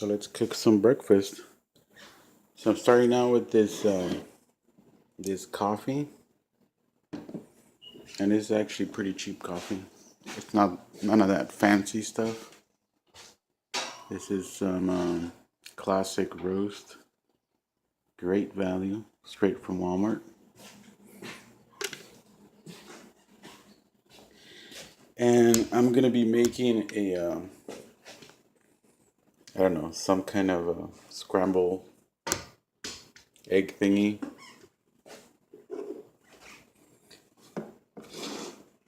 So let's cook some breakfast. So I'm starting out with this coffee, and it's actually pretty cheap coffee. It's not none of that fancy stuff. This is some classic roast, great value, straight from Walmart. And I'm gonna be making I don't know, some kind of a scramble egg thingy.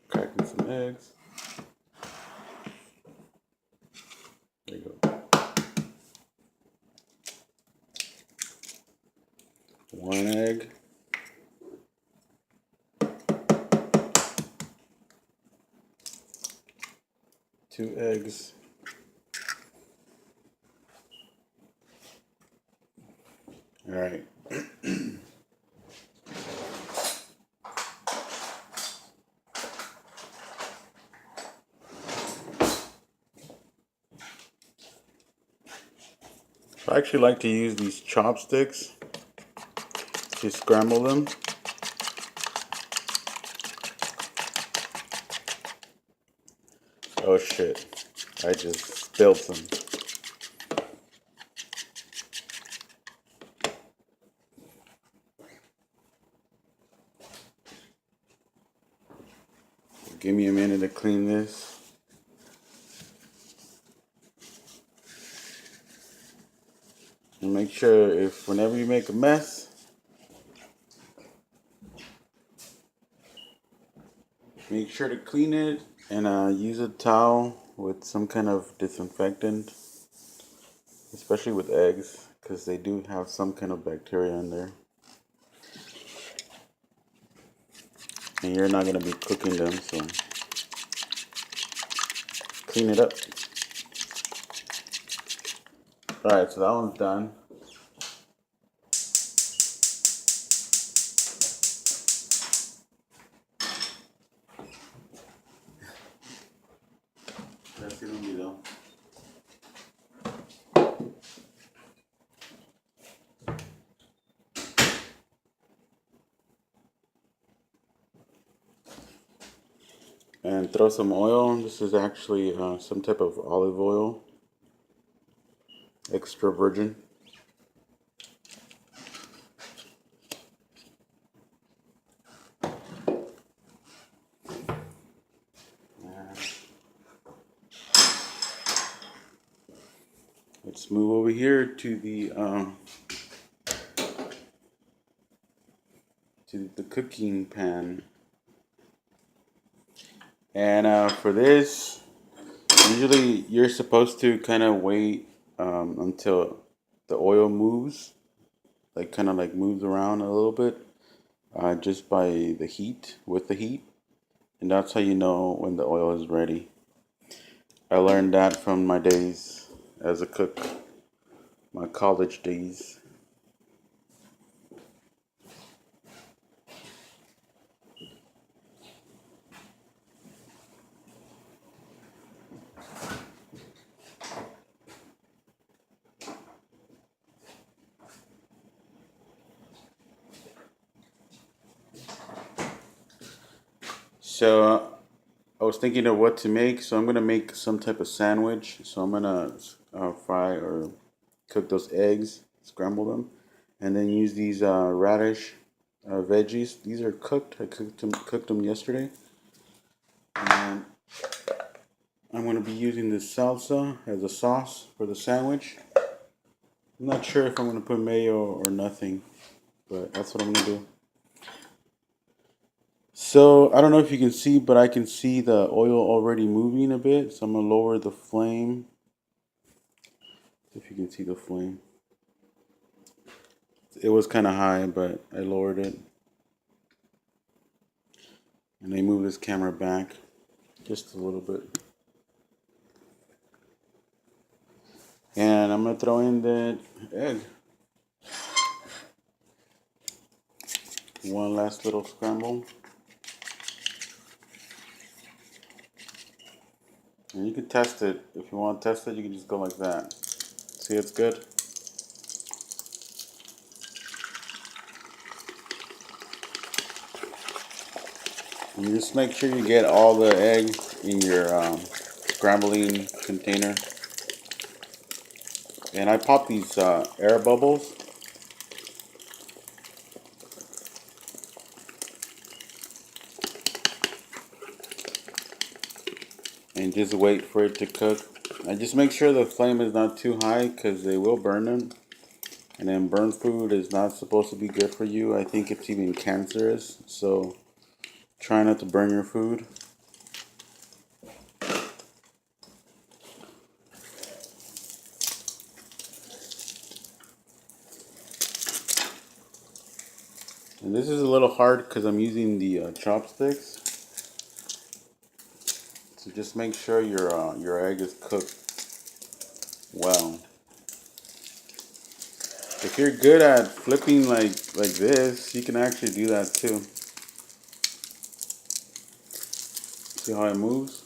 Cracking some eggs. There you go. One egg. Two eggs. All right. I actually like to use these chopsticks to scramble them. Oh shit, I just spilled some. Give me a minute to clean this. And make sure whenever you make a mess, make sure to clean it and use a towel with some kind of disinfectant, especially with eggs, because they do have some kind of bacteria in there. And you're not going to be cooking them, so clean it up. Alright, so that one's done. That's el olvidó. And throw some oil. This is actually some type of olive oil, extra virgin. Let's move over here to the cooking pan. And for this, usually you're supposed to kind of wait until the oil moves, like kind of like moves around a little bit, just by the heat, with the heat. And that's how you know when the oil is ready. I learned that from my days as a cook, my college days. So I was thinking of what to make, so I'm gonna make some type of sandwich. So I'm gonna fry or cook those eggs, scramble them, and then use these radish veggies. These are cooked. I cooked them yesterday, and I'm gonna be using this salsa as a sauce for the sandwich. I'm not sure if I'm gonna put mayo or nothing, but that's what I'm gonna do. So I don't know if you can see, but I can see the oil already moving a bit. So I'm gonna lower the flame. If you can see the flame, it was kind of high, but I lowered it. And I move this camera back just a little bit. And I'm gonna throw in that egg. One last little scramble. And you can test it. If you want to test it, you can just go like that. See, it's good. And just make sure you get all the eggs in your scrambling container. And I pop these air bubbles. And just wait for it to cook. And just make sure the flame is not too high because they will burn them. And then burnt food is not supposed to be good for you. I think it's even cancerous. So try not to burn your food. And this is a little hard because I'm using the chopsticks. So just make sure your egg is cooked well. If you're good at flipping like this, you can actually do that too. See how it moves?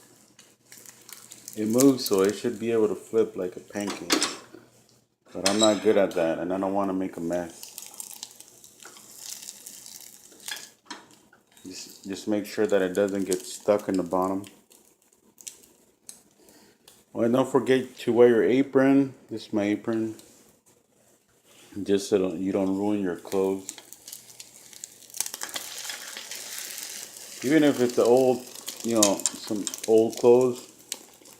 It moves, so it should be able to flip like a pancake. But I'm not good at that, and I don't want to make a mess. Just make sure that it doesn't get stuck in the bottom. Well, and don't forget to wear your apron. This is my apron. Just so you don't ruin your clothes. Even if it's the old, some old clothes,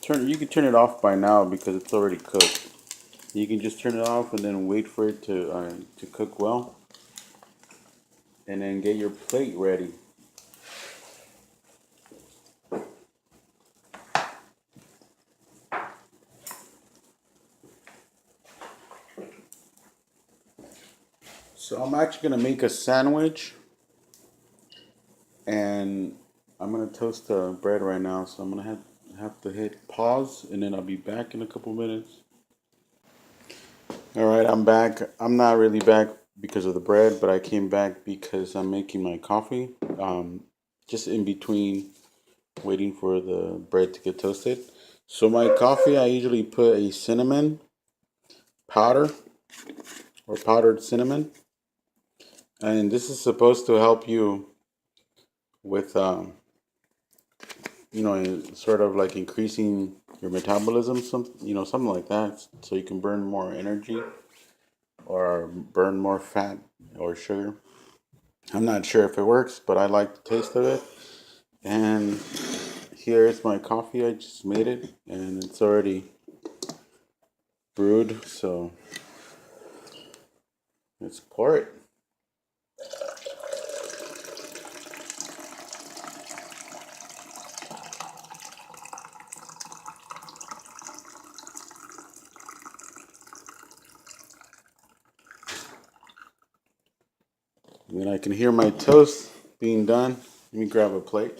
you can turn it off by now because it's already cooked. You can just turn it off and then wait for it to cook well, and then get your plate ready. So I'm actually gonna make a sandwich, and I'm gonna toast the bread right now. So I'm gonna have to hit pause, and then I'll be back in a couple minutes. All right, I'm back. I'm not really back because of the bread, but I came back because I'm making my coffee. Just in between waiting for the bread to get toasted. So my coffee, I usually put a cinnamon powder or powdered cinnamon, and this is supposed to help you with, sort of like increasing your metabolism, something like that, so you can burn more energy or burn more fat or sugar. I'm not sure if it works, but I like the taste of it. And here's my coffee. I just made it, and it's already brewed. So let's pour it. And then I can hear my toast being done. Let me grab a plate.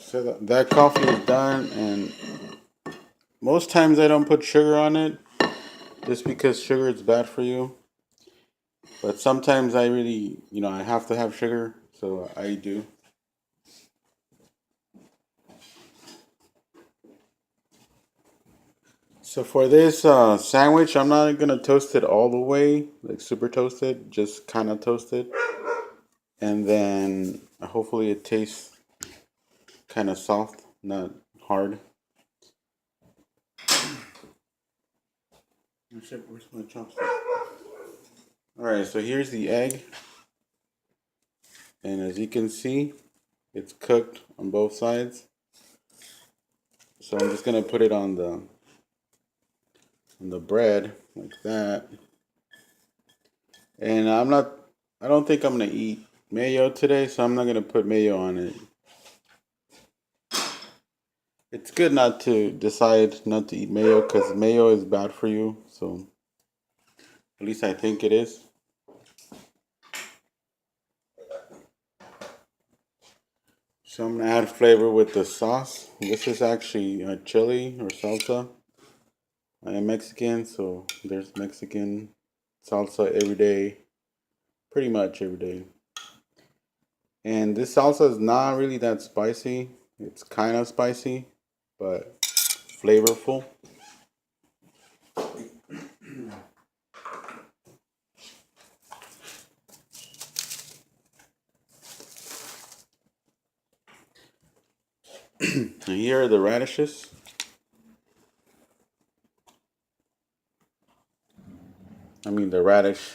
So that coffee is done, and most times I don't put sugar on it just because sugar is bad for you. But sometimes I really, I have to have sugar, so I do. So for this sandwich, I'm not gonna toast it all the way, like super toasted, just kind of toasted, and then hopefully it tastes kind of soft, not hard. Where's my chopstick? All right, so here's the egg, and as you can see, it's cooked on both sides. So I'm just gonna put it on the bread like that, and I don't think I'm gonna eat mayo today, so I'm not gonna put mayo on it. It's good not to decide not to eat mayo because mayo is bad for you. So at least I think it is. So I'm gonna add flavor with the sauce. This is actually chili or salsa. I am Mexican, so there's Mexican salsa every day, pretty much every day. And this salsa is not really that spicy. It's kind of spicy, but flavorful. And here are the radishes. I mean the radish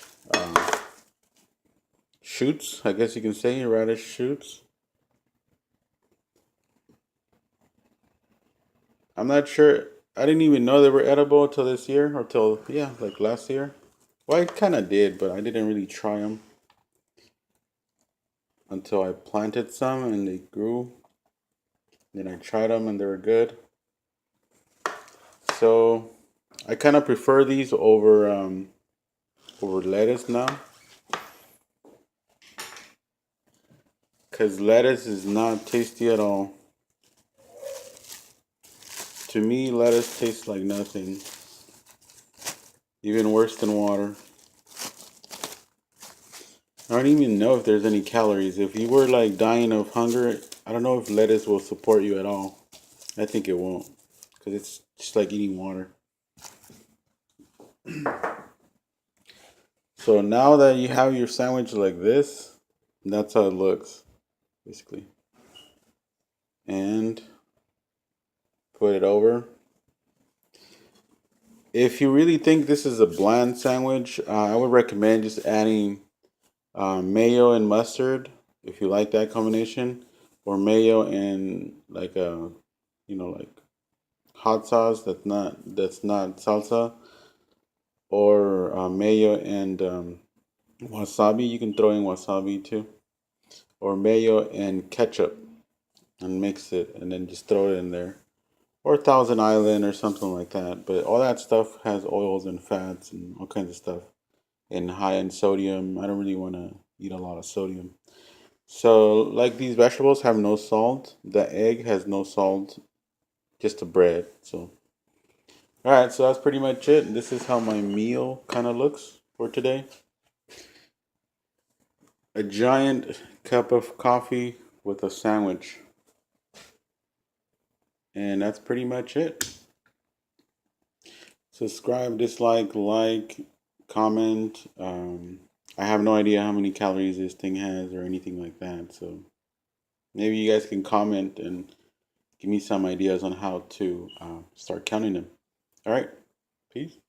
shoots, I guess you can say radish shoots. I'm not sure. I didn't even know they were edible till this year, or till, yeah, like last year. Well, I kind of did, but I didn't really try them until I planted some and they grew. Then I tried them and they were good. So I kind of prefer these over lettuce now, because lettuce is not tasty at all. To me, lettuce tastes like nothing, even worse than water. I don't even know if there's any calories. If you were like dying of hunger, I don't know if lettuce will support you at all. I think it won't, because it's just like eating water. So now that you have your sandwich like this, that's how it looks, basically. And put it over. If you really think this is a bland sandwich, I would recommend just adding mayo and mustard if you like that combination, or mayo and like a, like hot sauce that's not salsa, or mayo and wasabi. You can throw in wasabi too, or mayo and ketchup, and mix it, and then just throw it in there, or Thousand Island or something like that. But all that stuff has oils and fats and all kinds of stuff, and high in sodium. I don't really want to eat a lot of sodium. So, like, these vegetables have no salt. The egg has no salt, just the bread. So, all right, so that's pretty much it. This is how my meal kind of looks for today. A giant cup of coffee with a sandwich. And that's pretty much it. Subscribe, dislike, like, comment. I have no idea how many calories this thing has or anything like that. So maybe you guys can comment and give me some ideas on how to start counting them. All right. Peace.